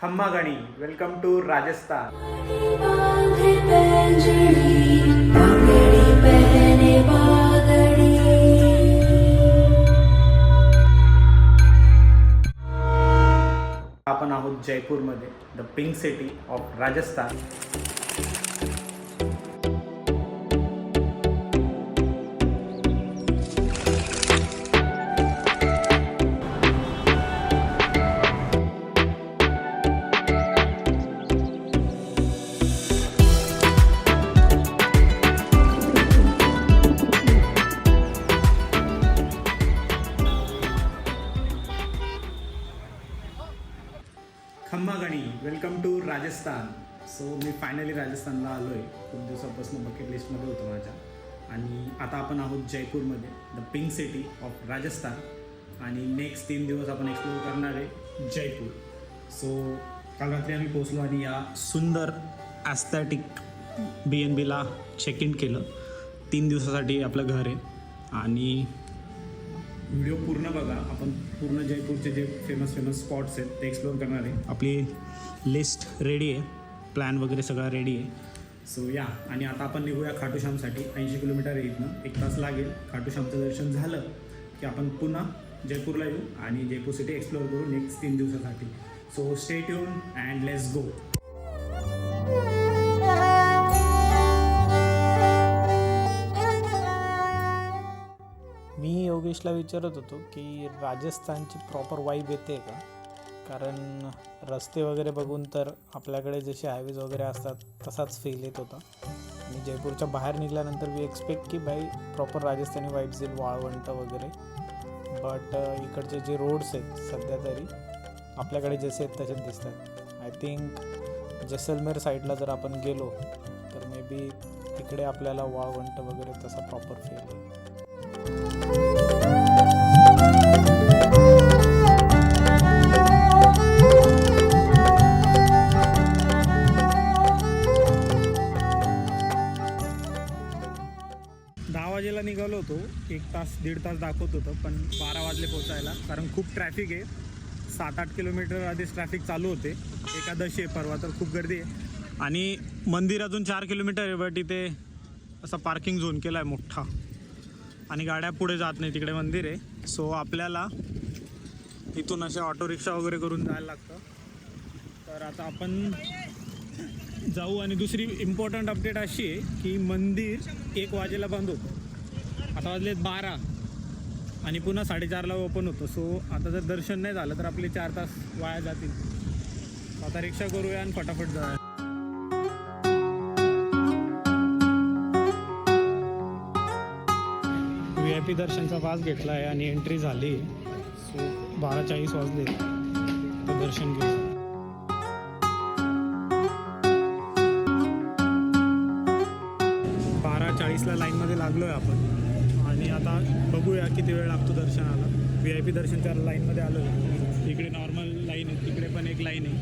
खम्मागणी welcome to Rajasthan. आपण आहोत जयपूरमध्ये, the pink city of Rajasthan. खम्मागणी वेलकम टू राजस्थान। सो मी फायनली राजस्थानला आलो आहे। खूप दिवसापासून बकेट लिस्टमध्ये होतो माझ्या, आणि आता आपण आहोत जयपूरमध्ये, the pink city of Rajasthan. आणि नेक्स्ट 3 दिवस आपण एक्सप्लोर करणार आहे जयपूर। सो काल रात्री आम्ही पोचलो आणि या सुंदर ॲस्थेटिक BNBला चेक इन केलं। 3 दिवसासाठी आपलं घर आहे, आणि व्हिडिओ पूर्ण बघा। आपण पूर्ण जयपूरचे जे फेमस स्पॉट्स आहेत ते एक्सप्लोर करणार आहे। आपली लिस्ट रेडी आहे, प्लॅन वगैरे सगळा रेडी आहे। सो या, आणि आता आपण निघूया खाटूश्यामसाठी। 80 किलोमीटर आहे इथनं, 1 तास लागेल। खाटूश्यामचं दर्शन झालं की आपण पुन्हा जयपूरला येऊ आणि जयपूर सिटी एक्सप्लोर करू नेक्स्ट 3 दिवसासाठी। So stay tune and let's go. मी योगेशला विचारत होतो की राजस्थानची प्रॉपर वाईब येते का, कारण रस्ते वगैरे बघून तर आपल्याकडे जसे हायवेज वगैरे असतात तसाच फील येत होता। आणि जयपूरच्या बाहेर निघाल्यानंतर वी एक्सपेक्ट की भाई प्रॉपर राजस्थानी वाईब्स येईल, वाळवंट वगैरे। बट इकडचे जे रोड्स आहेत सध्या तरी आपल्याकडे जसे आहेत तसेच दिसतात। आय थिंक जैसलमेर साईडला जर आपण गेलो तर मे बी तिकडे आपल्याला वाळवंट वगैरे तसा प्रॉपर फील येईल। वाजेला निघालो होतो, 1 तास 1.5 तास दाखवत होतं, पण 12 वाजले पोचायला, कारण खूप ट्रॅफिक आहे। 7-8 किलोमीटर आधीच ट्रॅफिक चालू होते। एकादशी आहे परवा, तर खूप गर्दी आहे। आणि मंदिर अजून 4 किलोमीटर आहे, बट इथे असा पार्किंग झोन केला आहे मोठा, आणि गाड्या पुढे जात नाही, तिकडे मंदिर आहे। सो आपल्याला इथून असे ऑटो रिक्षा वगैरे करून जायला लागतं। तर आता आपण जाऊ। आणि दुसरी इम्पॉर्टंट अपडेट अशी आहे की मंदिर 1 वाजेला बंद होतं, आता वाजले 12, आणि पुन्हा 4:30ला ओपन होतं। सो आता जर दर्शन नाही झालं तर आपले 4 तास वाया जातील। आता रिक्षा करूया आणि फटाफट जाऊया। VIP दर्शनचा पास घेतला आहे आणि एंट्री झाली। सो 12:40 वाजले, तर दर्शन घेऊ। 12:40ला लाईनमध्ये लागलो आहे आपण, आणि आता बघूया किती वेळ लागतो दर्शनाला। VIP दर्शनच्या लाईनमध्ये आलो आहे। इकडे नॉर्मल लाईन आहे, तिकडे पण एक लाईन आहे।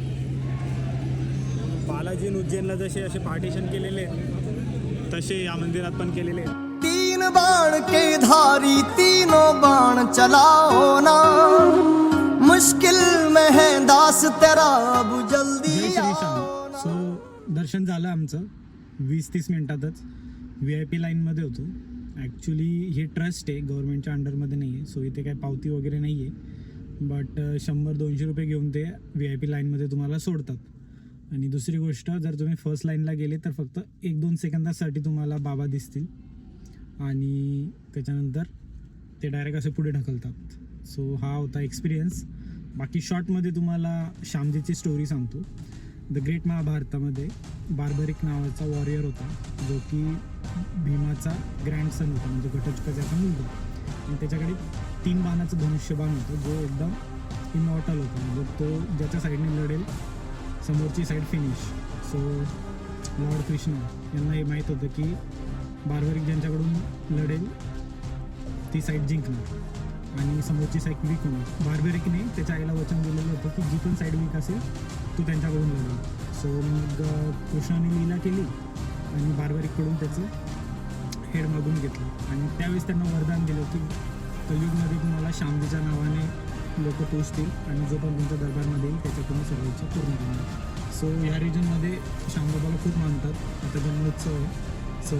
बालाजी उज्जैनला जसे असे पार्टिशन केलेले आहेत तसे या मंदिरात पण केलेले आहेत। 3 बाण के धारी तीनों बाण चलाओ ना, मुश्किल में है दास तेरा अब जल्दी आओ ना। सो दर्शन झालं आमचं 20-30 मिनिटातच। VIP लाईनमध्ये होतो। ॲक्च्युली हे ट्रस्ट आहे, गव्हर्नमेंटच्या अंडरमध्ये नाही आहे। सो इथे काही पावती वगैरे नाही आहे, बट 100-200 रुपये घेऊन ते VIP लाईनमध्ये तुम्हाला सोडतात। आणि दुसरी गोष्ट, जर तुम्ही फर्स्ट लाईनला गेले तर फक्त 1-2 सेकंदासाठी तुम्हाला बाबा दिसतील, आणि त्याच्यानंतर ते डायरेक्ट असे पुढे ढकलतात। सो हा होता एक्सपिरियन्स। बाकी शॉर्टमध्ये तुम्हाला श्यामजीची स्टोरी सांगतो। द ग्रेट महाभारतामध्ये बार्बरिक नावाचा वॉरियर होता, जो की भीमाचा ग्रँडसन होता, म्हणजे घटोत्कचाचा मुलगा। आणि त्याच्याकडे 3 बाणाचं धनुष्यबाण होतं, जो एकदम इमॉर्टल होता, म्हणजे तो ज्याच्या साईडने लढेल समोरची side finish. So Lord Krishna यांना हे माहीत होतं की बार्बरिक ज्यांच्याकडून लढेल ती साईड जिंकणार, आणि समोरची साईड वीक होणार। बार्बरिकने त्याच्या आईला वचन दिलेलं होतं की जी पण साईड वीक असेल तो त्यांच्याकडून लढेल। सो मग कृष्णाने लीला केली आणि बार्बरिककडून त्याचं हेड मागून घेतलं, आणि त्यावेळेस त्यांना वरदान दिलं की कलियुगमध्ये तुम्हाला श्यामजीच्या नावाने लोक पोचतील आणि जो पण तुमच्या दरबारमध्ये येईल त्याच्यातून सर्व इच्छा पूर्ण करणार. सो या रिजनमध्ये शामबाबाला खूप मानतात. आता जन्मोत्सव आहे, सो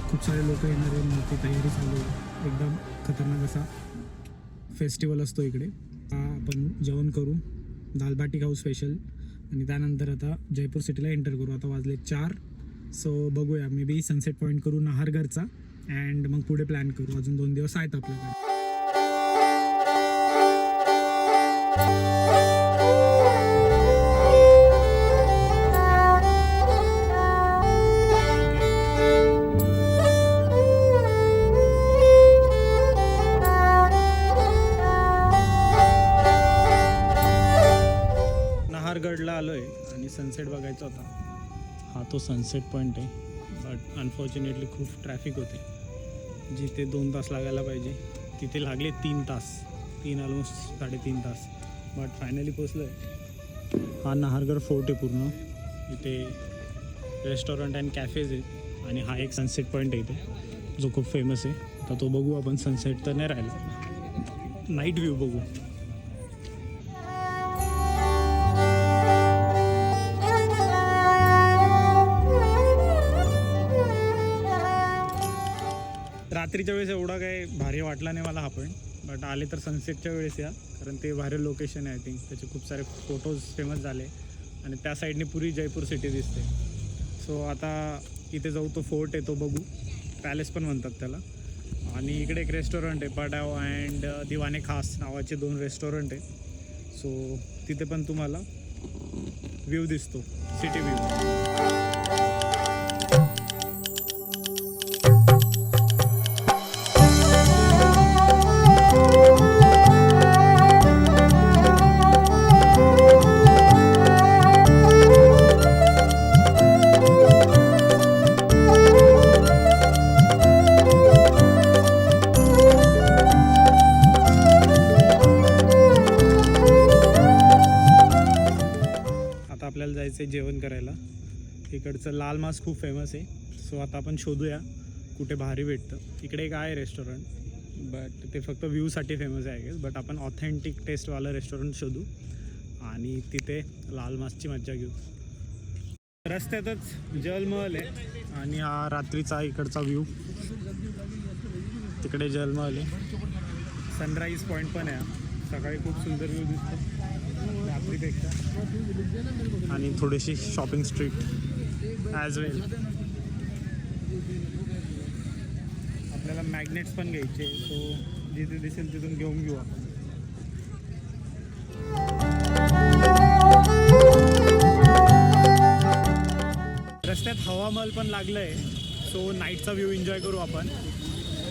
खूप सारे लोक येणार आहे. मोठी तयारी चालू आहे, एकदम खतरनाक असा फेस्टिवल असतो इकडे. आपण जेवण करू, दाल बाटी खाऊ स्पेशल, आणि त्यानंतर आता जयपूर सिटीला एंटर करू. आता वाजले 4. सो बघूया, मे बी सनसेट पॉईंट करू नाहरगडचा, अँड मग पुढे प्लॅन करू. अजून 2 दिवस आहेत आपल्याकडे. नाहरगडला आलो आहे आणि सनसेट बघायचा होता. हा तो सनसेट पॉईंट आहे, बट अनफॉर्च्युनेटली खूप ट्रॅफिक होते. जिथे 2 तास लागायला पाहिजे तिथे लागले 3 तास, 3 ऑलमोस्ट 3.5 तास. बट फायनली पोचलो आहे. हा नाहरगड फोर्ट आहे पूर्ण. इथे रेस्टॉरंट अँड कॅफेज आहेत आणि हा एक सनसेट पॉईंट आहे इथे जो खूप फेमस आहे. आता तो बघू आपण. सनसेट तर नाही राहिला, नाईट व्ह्यू बघू. रात्रीच्या वेळेस एवढा काही भारी वाटला नाही मला हा पॉईंट, बट आले तर सनसेटच्या वेळेस या, कारण ते भारी लोकेशन आहे. आय थिंक त्याचे खूप सारे फोटोज फेमस झाले आणि त्या साईडने पुरी जयपूर सिटी दिसते. सो आता इथे जाऊ, तो फोर्ट आहे तो बघू. पॅलेस पण म्हणतात त्याला. आणि इकडे एक रेस्टॉरंट आहे, पडाव अँड दिवाने खास नावाचे 2 रेस्टॉरंट आहे. सो तिथे पण तुम्हाला व्ह्यू दिसतो, सिटी व्ह्यू. आपल्याला जायचं आहे जेवण करायला. इकडचं लाल मांस खूप फेमस आहे. सो आता आपण शोधूया कुठे भारी भेटतं. इकडे एक आहे रेस्टॉरंट, बट ते फक्त व्ह्यूसाठी फेमस आहे गेस. बट आपण ऑथेंटिक टेस्टवालं रेस्टॉरंट शोधू आणि तिथे लाल मांसची मज्जा घेऊ. रस्त्यातच जलमहल आहे आणि हा रात्रीचा इकडचा व्ह्यू. तिकडे जलमहल आहे. सनराईज पॉईंट पण आहे. सकाळी खूप सुंदर व्ह्यू दिसतो रात्रीपेक्षा. आणि थोडीशी शॉपिंग स्ट्रीट ॲज वेल. आपल्याला मॅग्नेट्स पण घ्यायचे, सो जिथे दिसेल तिथून घेऊन घेऊ आपण. रस्त्यात हवामहल पण लागलं आहे, सो नाईटचा व्ह्यू एन्जॉय करू आपण.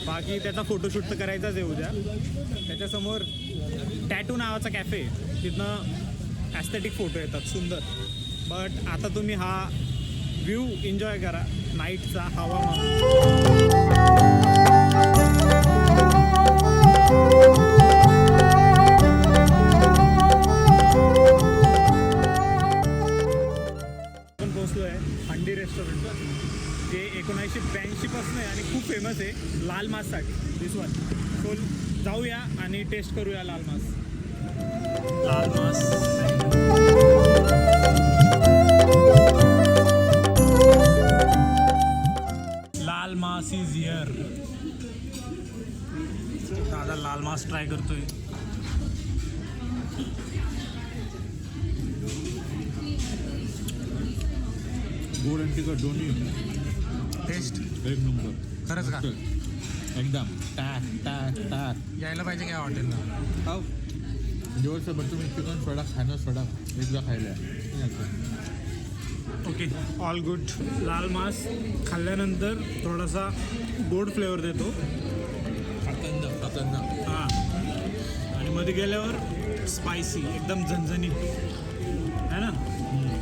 बाकी त्याचा फोटोशूट तर करायचाच आहे उद्या. त्याच्यासमोर टॅटू नावाचा कॅफे, तिथनं ॲस्थेटिक फोटो येतात सुंदर. बट आता तुम्ही हा व्ह्यू एन्जॉय करा, नाईटचा हवामान. आपण पोचलो आहे हंडी रेस्टॉरंट, जे 1982 पासून आहे आणि खूप फेमस आहे लाल मांससाठी. दिस वन. सो जाऊया आणि टेस्ट करूया लाल मांस. लाल मांस लाल मांस इज हिअर. दादा लाल मांस ट्राय करतोय. गोड आणि तिखट दोन्ही टेस्ट एक नंबर. खरंच का? एकदम टाक टाक टाक. यायला पाहिजे काय हॉटेलला. हो दिवसभर तुम्ही चिकन सोडा खाणं सोडा एकदा खायला. Okay, all good. लाल मांस खाल्ल्यानंतर थोडासा गोड फ्लेवर देतो. खाताना हां, आणि मध्ये गेल्यावर स्पायसी, एकदम झणझणीत आहे ना.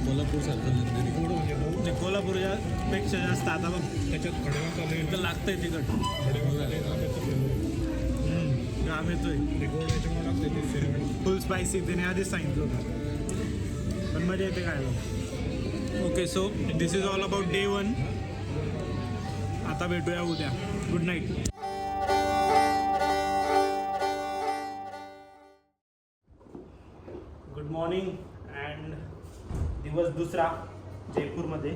कोल्हापूरसारखं नाही, कोल्हापूरच्या पेक्षा जास्त. आता बघ त्याच्यात खडे एकदम लागतंय तिखट. घाम येतोय. फुल स्पायसी त्याने आधीच सांगितलं होतं, पण मजा येते खायला. Okay, so this is all about day 1. आता भेटूया उद्या. Good night. मॉर्निंग अँड दिवस दुसरा जयपूरमध्ये.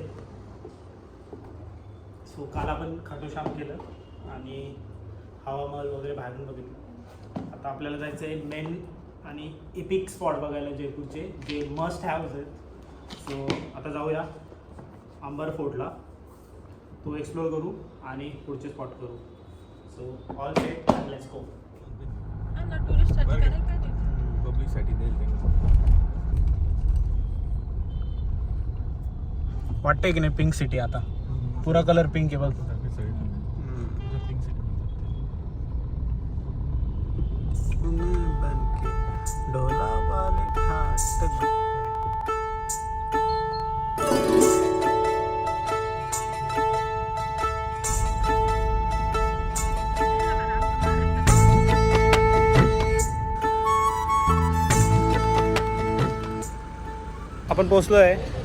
सो काल आपण खाटूश्याम केलं आणि हवामहल वगैरे बाहेरून बघितलं. आता आपल्याला जायचं आहे मेन आणि इपिक स्पॉट बघायला जयपूरचे, जे मस्ट हॅव्स आहेत. सो आता जाऊया अंबर फोर्टला, तो एक्सप्लोअर करू आणि पुढचे स्पॉट करू. So all set and let's go. पब्लिकसाठी देईल ते. वाटतंय की नाही पिंक सिटी आता पुरा कलर पिंक आहे बघ. पिंक सिटी डोला वाले ठाट. आपण पोचलो आहे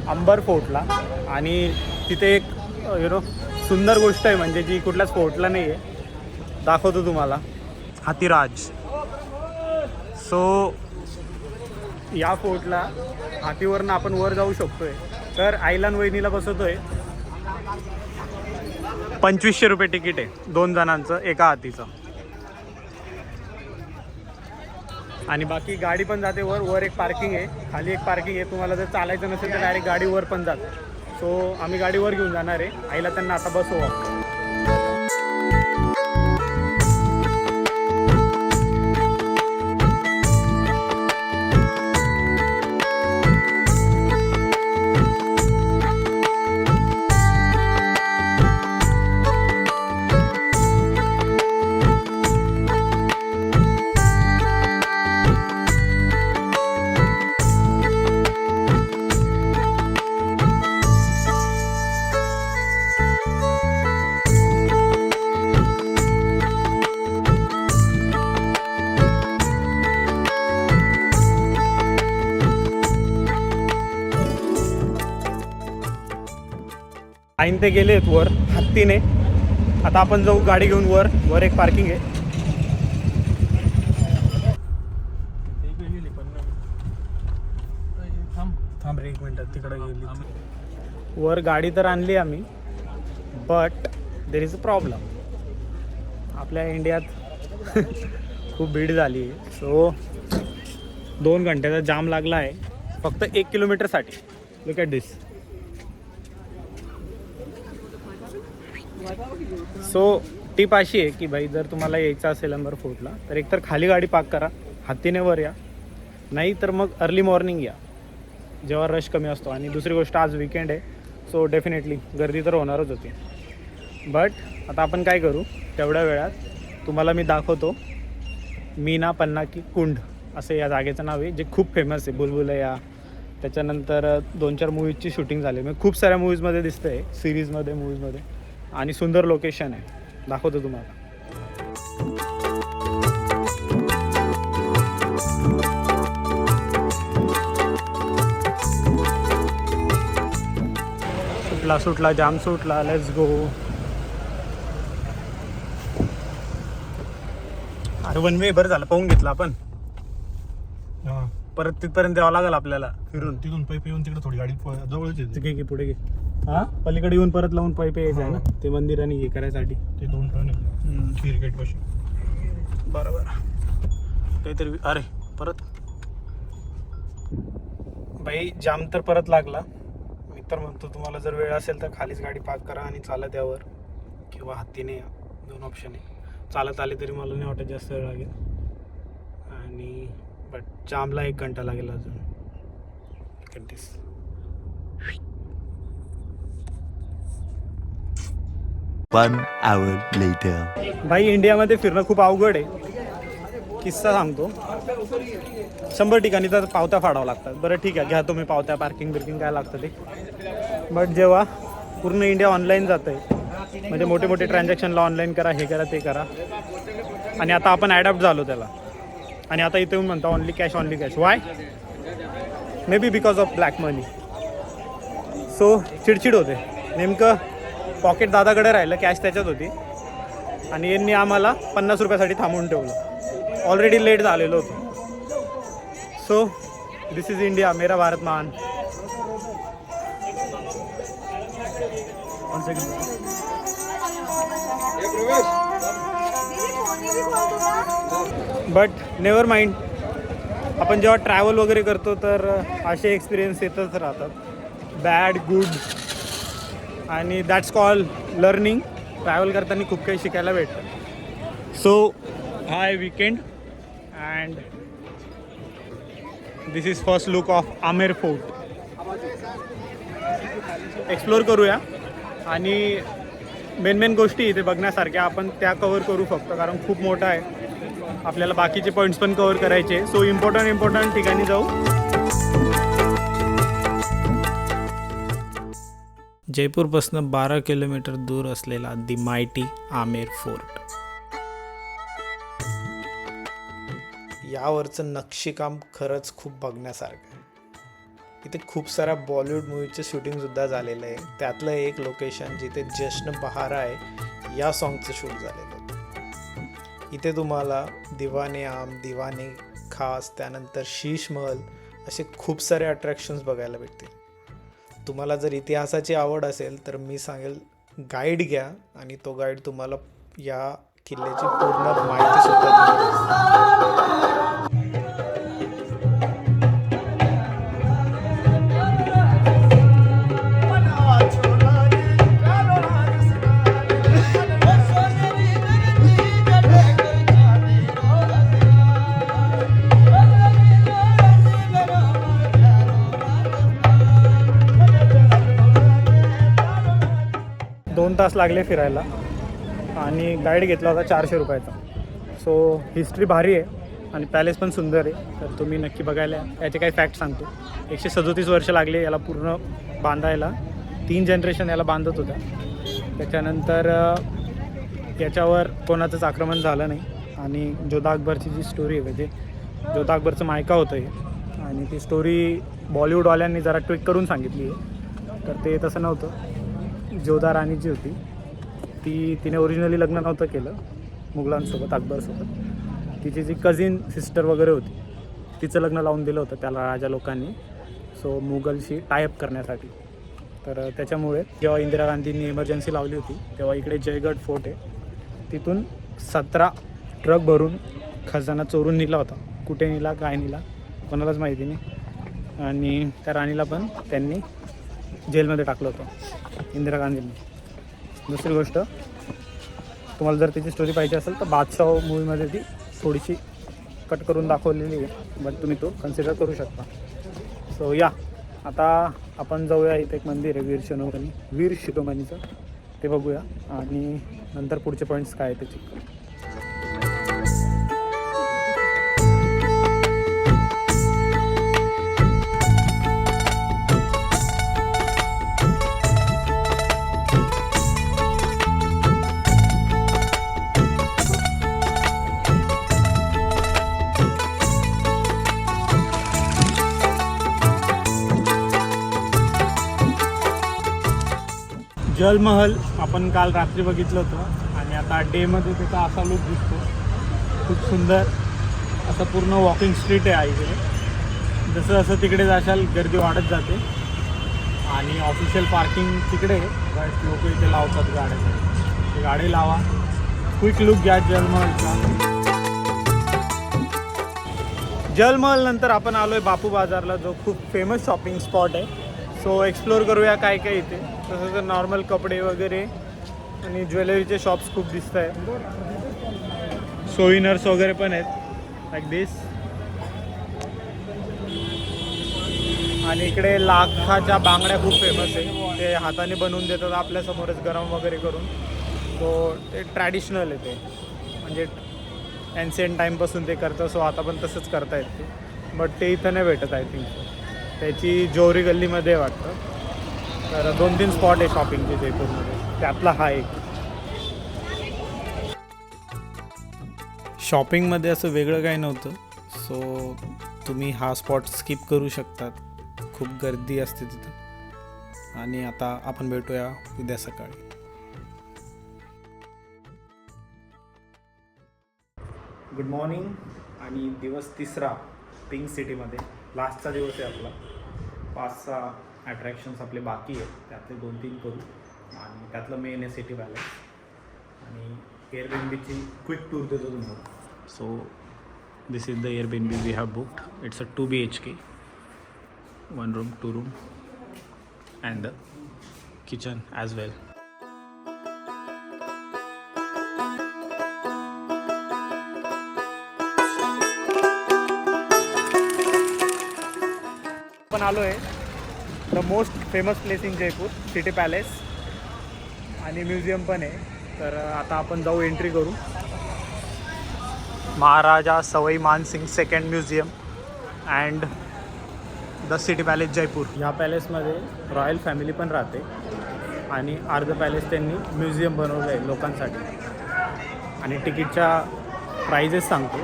अंबर फोर्टला आणि तिथे एक सुंदर गोष्ट आहे म्हणजे जी कुठल्याच फोर्टला नाही आहे. दाखवतो तुम्हाला. हातीराज. सो या फोर्टला हातीवरनं आपण वर जाऊ शकतोय. तर आईला आणि वहिनीला बसवतोय. 2500 रुपये तिकीट आहे 2 जणांचं एका हातीचं. आणि बाकी गाडी पण जाते वर एक पार्किंग आहे, खाली एक पार्किंग आहे. तुम्हाला जर चालायचं नसेल तर डायरेक्ट गाडी वर पण जाते. सो आम्ही गाडीवर घेऊन जाणार आहे आईला. त्यांना आता बसवा. आईन ते गेले आहेत वर हत्तीने. आता आपण जाऊ गाडी घेऊन वर एक पार्किंग आहे. थांब रे 1 मिनिट, तिकडे गेली. वर गाडी तर आणली आम्ही, but there is a problem. आपल्या इंडियात खूप भीड झाली आहे. सो 2 घंट्याचा जाम लागला आहे फक्त 1 किलोमीटरसाठी. Look at this. So tip अशी आहे की भाई जर तुम्हाला यायचं असेल अंबर फोर्टला तर एकतर खाली गाडी पार्क करा, हत्तीने वर या, नाही तर मग अर्ली मॉर्निंग या जेव्हा रश कमी असतो. आणि दुसरी गोष्ट आज विकेंड आहे, सो डेफिनेटली गर्दी तर होणारच होती. बट आता आपण काय करू, तेवढ्या वेळात तुम्हाला मी दाखवतो मीना पन्नाकी कुंड असं या जागेचं नाव आहे, जे खूप फेमस आहे. बुलबुलैया, त्याच्यानंतर 2-4 मूवीजची शूटिंग झाली. म्हणजे खूप साऱ्या मूवीजमध्ये दिसतं आहे, सिरीजमध्ये, मूवीजमध्ये. आणि सुंदर लोकेशन आहे, दाखवतो तुम्हाला. सुटला जाम सुटला. Let's go. अरे 1 वे बरं झालं, पाहून घेतलं आपण. परत तिथपर्यंत यावं लागेल आपल्याला फिरून. तिथून पैप येऊन तिकडे थोडी गाडी जवळच येते. घे पुढे घे. हा पलीकडे येऊन परत लावून पाईप यायचं आहे ना ते मंदिर आणि हे करायसाठी. ते 2 टर्न आहे क्रिकेट पाशी. बरोबर. काहीतरी अरे परत बाई जाम तर परत लागला. मी तर म्हणतो तुम्हाला जर वेळ असेल तर खालीच गाडी पार्क करा आणि चालत यावर किंवा हत्तीने या. 2 ऑप्शन आहे. चालत आले तरी मला नाही वाटत जास्त वेळ लागेल. आणि बट जामला 1 घंटा लागेल अजून. कंटिस 1 hour later. भाई इंडियामध्ये फिरणं खूप अवघड आहे. किस्सा सांगतो. 100 ठिकाणी तर पावत्या फाडावं लागतात. बरं ठीक आहे, घ्या तुम्ही पावत्या, पार्किंग काय लागतं ते. बट जेव्हा पूर्ण इंडिया ऑनलाईन जातं आहे, म्हणजे मोठे मोठे ट्रान्झॅक्शनला ऑनलाईन करा, हे करा, ते करा. आणि आता आपण ॲडॅप्ट झालो त्याला. आणि आता इथे येऊन म्हणता only cash. Y? May be because of black money. So चिडचिड होते. नेमकं पॉकेट दादाकडे राहिलं, कॅश त्याच्यात होती. आणि यांनी आम्हाला 50 रुपयासाठी थांबवून ठेवलं. ऑलरेडी लेट झालेलो होतो. सो दिस इज इंडिया, मेरा भारत महान. बट नेवर माइंड, आपण जेव्हा ट्रॅव्हल वगैरे करतो तर असे एक्सपिरियन्स येतच राहतात, बॅड गुड, आणि दॅट्स कॉल लर्निंग. ट्रॅव्हल करताना खूप काही शिकायला भेटतं. So high weekend and this is first look of Amer fort. Explore करूया आणि मेन गोष्टी इथे बघण्यासारख्या आपण त्या कवर करू फक्त, कारण खूप मोठा आहे, आपल्याला बाकीचे पॉईंट्स पण कवर करायचे. सो इम्पॉर्टंट ठिकाणी जाऊ. जयपूरपासून 12 किलोमीटर दूर असलेला दी मायटी आमेर फोर्ट. यावरचं नक्षीकाम खरंच खूप बघण्यासारखं आहे. इथे खूप साऱ्या बॉलिवूड मूवीचं शूटिंगसुद्धा झालेलं आहे. त्यातलं एक लोकेशन जिथे जश्न बहार आहे या सॉन्गचं शूट झालेलं होतं. इथे तुम्हाला दिवाने आम, दिवाने खास, त्यानंतर शीश महल असे खूप सारे अट्रॅक्शन्स बघायला भेटतील. तुम्हाला जर इतिहासाची आवड असेल तर मी सांगेल गाईड घ्या, आणि तो गाईड तुम्हाला या किल्ल्याची पूर्ण माहितीसुद्धा देईल. दोन तास लागले फिरायला आणि गाईड घेतला होता 400 रुपयाचा. सो हिस्ट्री भारी आहे आणि पॅलेस पण सुंदर आहे, तर तुम्ही नक्की बघायला या. याचे काही फॅक्ट सांगतो. 137 वर्ष लागले याला पूर्ण बांधायला. 3 जनरेशन याला बांधत होत्या. त्याच्यानंतर याच्यावर कोणाचंच आक्रमण झालं नाही. आणि जोधा अकबरची जी स्टोरी आहे, म्हणजे जोधा अकबरचं मायका होतं हे, आणि ती स्टोरी बॉलिवूडवाल्यांनी जरा ट्विक करून सांगितली आहे. तर ते तसं नव्हतं. जोधा राणी जी होती तिने ओरिजिनली लग्न नव्हतं केलं मुघलांसोबत, अकबरसोबत. तिची जी कझिन सिस्टर वगैरे होती तिचं लग्न लावून दिलं होतं त्याला राजा लोकांनी, सो मुघलशी टायअप करण्यासाठी. तर त्याच्यामुळे जेव्हा इंदिरा गांधींनी इमर्जन्सी लावली होती तेव्हा इकडे जयगड फोर्ट आहे, तिथून 17 ट्रक भरून खजाना चोरून नेला होता. कुठे नेला, काय नेला, कोणालाच माहिती नाही. आणि त्या राणीला पण त्यांनी जेलमध्ये टाकलं होतं इंदिरा गांधींनी. दुसरी गोष्ट, तुम्हाला जर त्याची स्टोरी पाहिजे असेल तर बादशाह मूवीमध्ये ती थोडीशी कट करून दाखवलेली आहे, बट तुम्ही तो कन्सिडर करू शकता. सो या, आता आपण जाऊया. इथे एक मंदिर आहे वीर शिरोमणीचं, ते बघूया आणि नंतर पुढचे पॉईंट्स काय आहे ते चेक करू. जलमहल आपण काल रात्री बघितलं होतं आणि आता डेमध्ये त्याचा असा लुक दिसतो. खूप सुंदर असं पूर्ण वॉकिंग स्ट्रीट आहे इकडे. जसं जसं तिकडे जाशाल गर्दी वाढत जाते. आणि ऑफिशियल पार्किंग तिकडे लोक इथे लावतात गाड्या, ते गाडी लावा. क्विक लुक घ्या जलमहलचा. जलमहल नंतर आपण आलो आहे बापू बाजारला, जो खूप फेमस शॉपिंग स्पॉट आहे. सो एक्सप्लोर करूया काय काय इथे. तसं तर नॉर्मल कपडे वगैरे आणि ज्वेलरीचे शॉप्स खूप दिसत आहेत. सोइनर्स वगैरे पण आहेत लाईक दिस. आणि इकडे लाखाच्या बांगड्या खूप फेमस आहे. ते हाताने बनवून देतात आपल्यासमोरच गरम वगैरे करून. सो ते ट्रॅडिशनल आहे, ते म्हणजे एन्शियंट टाईमपासून ते करतं. सो आता पण तसंच करता येते, बट ते इथं नाही भेटत आय थिंक. त्याची जोरी गल्लीमध्ये वाटतं. तर 2-3 स्पॉट आहे शॉपिंगचे जयपूरमध्ये, त्यातला हा एक. शॉपिंगमध्ये असं वेगळं काही नव्हतं, सो तुम्ही हा स्पॉट स्किप करू शकतात. खूप गर्दी असते तिथं. आणि आता आपण भेटूया उद्या सकाळी. गुड मॉर्निंग आणि दिवस 3रा पिंक सिटीमध्ये. लास्टचा दिवस आहे आपला. 5-6 अट्रॅक्शन्स आपले बाकी आहेत, त्यातले 2-3 करू आणि त्यातलं मेन आहे सिटी पॅलेस आणि एअरबीएनबीची क्विक टूर देतो तुम्हाला. So this is the Airbnb we have booked. It's a 2 BHK, 1 room 2 room and the kitchen as well. आपण आलो आहे the most famous place in Jaipur, city palace आणि म्युझियम पण आहे. तर आता आपण जाऊ, एंट्री करू. Maharaja Sawai Mansingh second museum and the city palace Jaipur. या पॅलेसमध्ये रॉयल फॅमिली पण राहते आणि अर्ध पॅलेस त्यांनी म्युझियम बनवलं आहे लोकांसाठी. आणि तिकीटच्या प्राइजेस सांगतो.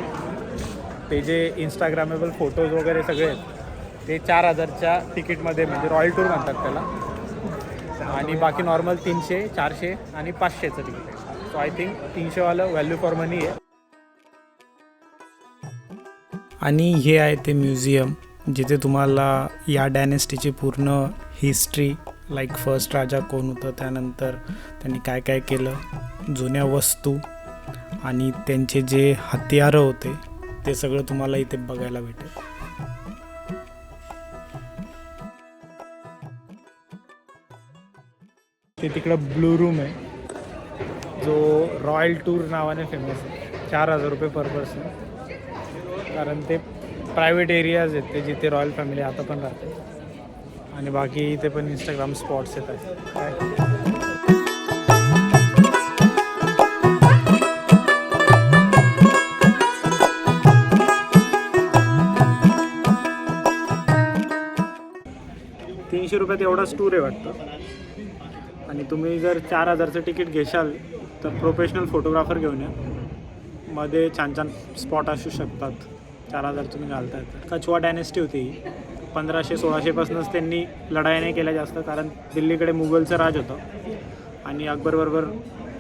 ते जे इंस्टाग्रामेबल फोटोज वगैरे सगळे आहेत ते 4,000च्या तिकीटमध्ये, म्हणजे रॉयल टूर म्हणतात त्याला. आणि बाकी नॉर्मल 300, 400 आणि 500चं तिकीट आहे. सो आय थिंक 300वालं व्हॅल्यू फॉर मनी आहे. आणि हे आहे ते म्युझियम जिथे तुम्हाला या डायनेस्टीची पूर्ण हिस्ट्री, लाईक फर्स्ट राजा कोण होतं, त्यानंतर त्यांनी काय काय केलं, जुन्या वस्तू आणि त्यांचे जे हत्यारं होते ते सगळं तुम्हाला इथे बघायला भेटेल. ते तिकडं ब्लू रूम आहे जो रॉयल टूर नावाने फेमस आहे. 4,000 रुपये पर पर्सन, कारण ते प्रायव्हेट एरियाज आहेत ते जिथे रॉयल फॅमिली आता पण राहते. आणि बाकी इथे पण इंस्टाग्राम स्पॉट्स येत आहेत काय. ₹300 एवढाच टूर आहे वाटतं. आणि तुम्ही जर 4,000चं तिकीट घेशाल तर प्रोफेशनल फोटोग्राफर घेऊन या. मध्ये छान छान स्पॉट असू शकतात. 4,000 तुम्ही घालता येतात. कछवा डायनेस्टी होती, 1500-1600पासूनच त्यांनी लढाई नाही केल्या जास्त, कारण दिल्लीकडे मुघलचं राज होतं आणि अकबरबरोबर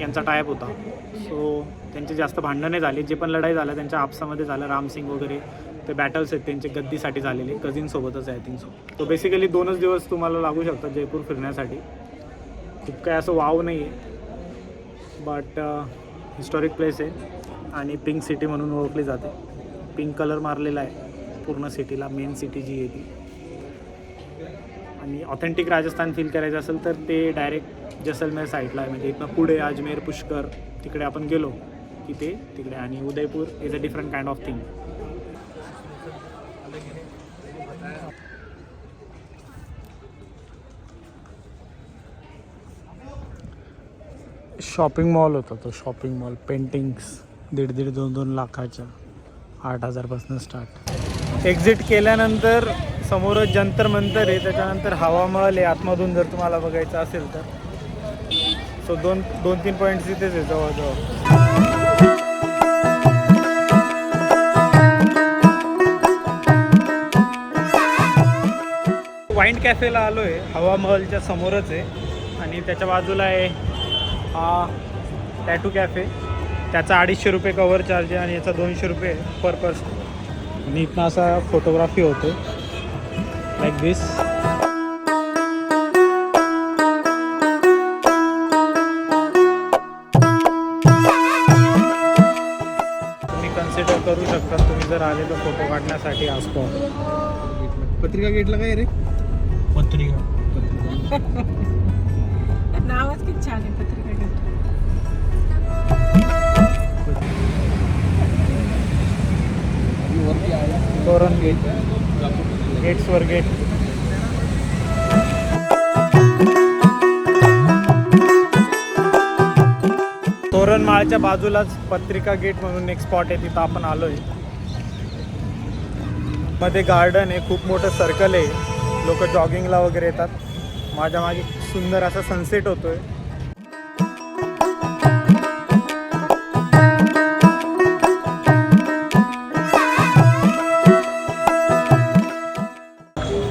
यांचा टायप होता. सो त्यांची जास्त भांडणं नाही झाली. जे पण लढाई झाल्या त्यांच्या आपसामध्ये झालं. रामसिंग वगैरे ते बॅटल्स आहेत त्यांचे गद्दीसाठी झालेले, कझिनसोबतच आहे आय थिंक. सो बेसिकली 2च दिवस तुम्हाला लागू शकतात जयपूर फिरण्यासाठी. खूप काय असं वाव नाही आहे, बट हिस्टॉरिक प्लेस आहे आणि पिंक सिटी म्हणून ओळखली जाते. पिंक कलर मारलेला आहे पूर्ण सिटीला, मेन सिटी जी आहे ती. आणि ऑथेंटिक राजस्थान फील करायचं असेल तर ते डायरेक्ट जैसलमेर साईडला आहे, म्हणजे इथनं पुढे अजमेर, पुष्कर तिकडे आपण गेलो की ते तिकडे. आणि Udaipur is a different kind of thing. Shopping mall होता तो, शॉपिंग मॉल. पेंटिंग्स 1.5-2 लाखाच्या, 8,000पासून स्टार्ट. एक्झिट केल्यानंतर समोरच जंतर मंतर आहे, त्याच्यानंतर हवा महल आहे आतमधून जर तुम्हाला बघायचं असेल तर. सो 2-3 पॉईंट्स इथेच आहे जवळजवळ. वाईन कॅफेला आलो आहे, हवा महलच्या समोरच आहे. आणि त्याच्या बाजूला आहे हा टॅटू कॅफे. त्याचा ₹250 कवर चार्ज आहे आणि याचा ₹200 पर पर्सन. आणि इथनं असा फोटोग्राफी होतो लाईक दिस. तुम्ही कन्सिडर करू शकता तुम्ही जर आले तर फोटो काढण्यासाठी हा स्पॉट. पत्रिका गेटला काय रे? पत्रिका नावच किती छान आहे पत्रिका गेट. तोरण गेट, गेट्सवर गेट. तोरणमाळच्या बाजूलाच पत्रिका गेट म्हणून एक स्पॉट आहे, तिथं आपण आलो आहे. मध्ये गार्डन आहे, खूप मोठं सर्कल आहे, लोक जॉगिंगला वगैरे येतात. माझ्या मागे सुंदर असा सनसेट होतोय.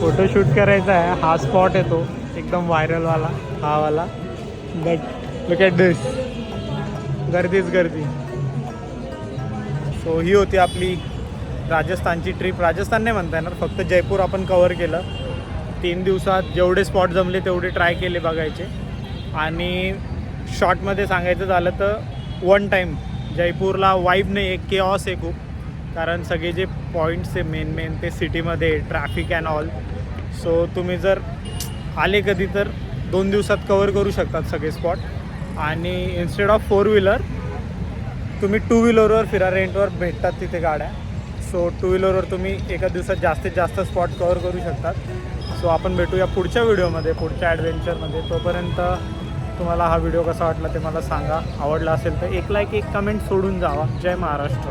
फोटोशूट करायचा आहे, हा स्पॉट आहे तो एकदम व्हायरलवाला, हा वाला. बट लुक ॲट दिस, गर्दीच गर्दी. सो ही होती आपली राजस्थानची ट्रिप, राजस्थान नाही म्हणता येणार, फक्त जयपूर आपण कवर केलं. 3 दिवसात जेवढे स्पॉट जमले तेवढे ट्राय केले बघायचे. आणि शॉर्टमध्ये सांगायचं झालं तर वन टाईम जयपूरला वाईब नाही आहे, केऑस आहे खूप. कारण सगळे जे पॉईंट्स आहे मेन ते सिटीमध्ये ट्रॅफिक अँड ऑल. सो तुम्ही जर आले कधी तर 2 दिवसात कवर करू शकतात सगळे स्पॉट. आणि इन्स्टेड ऑफ 4 व्हीलर तुम्ही 2 व्हीलरवर फिरा, रेंटवर भेटतात तिथे गाड्या. सो 2 व्हीलरवर तुम्ही एका दिवसात जास्तीत जास्त स्पॉट कवर करू शकतात. सो आपण भेटूया पुढच्या व्हिडिओमध्ये, पुढच्या ॲडव्हेंचरमध्ये. तोपर्यंत तुम्हाला हा व्हिडिओ कसा वाटला ते मला सांगा. आवडला असेल तर एक लाईक, एक कमेंट सोडून जावा. जय महाराष्ट्र.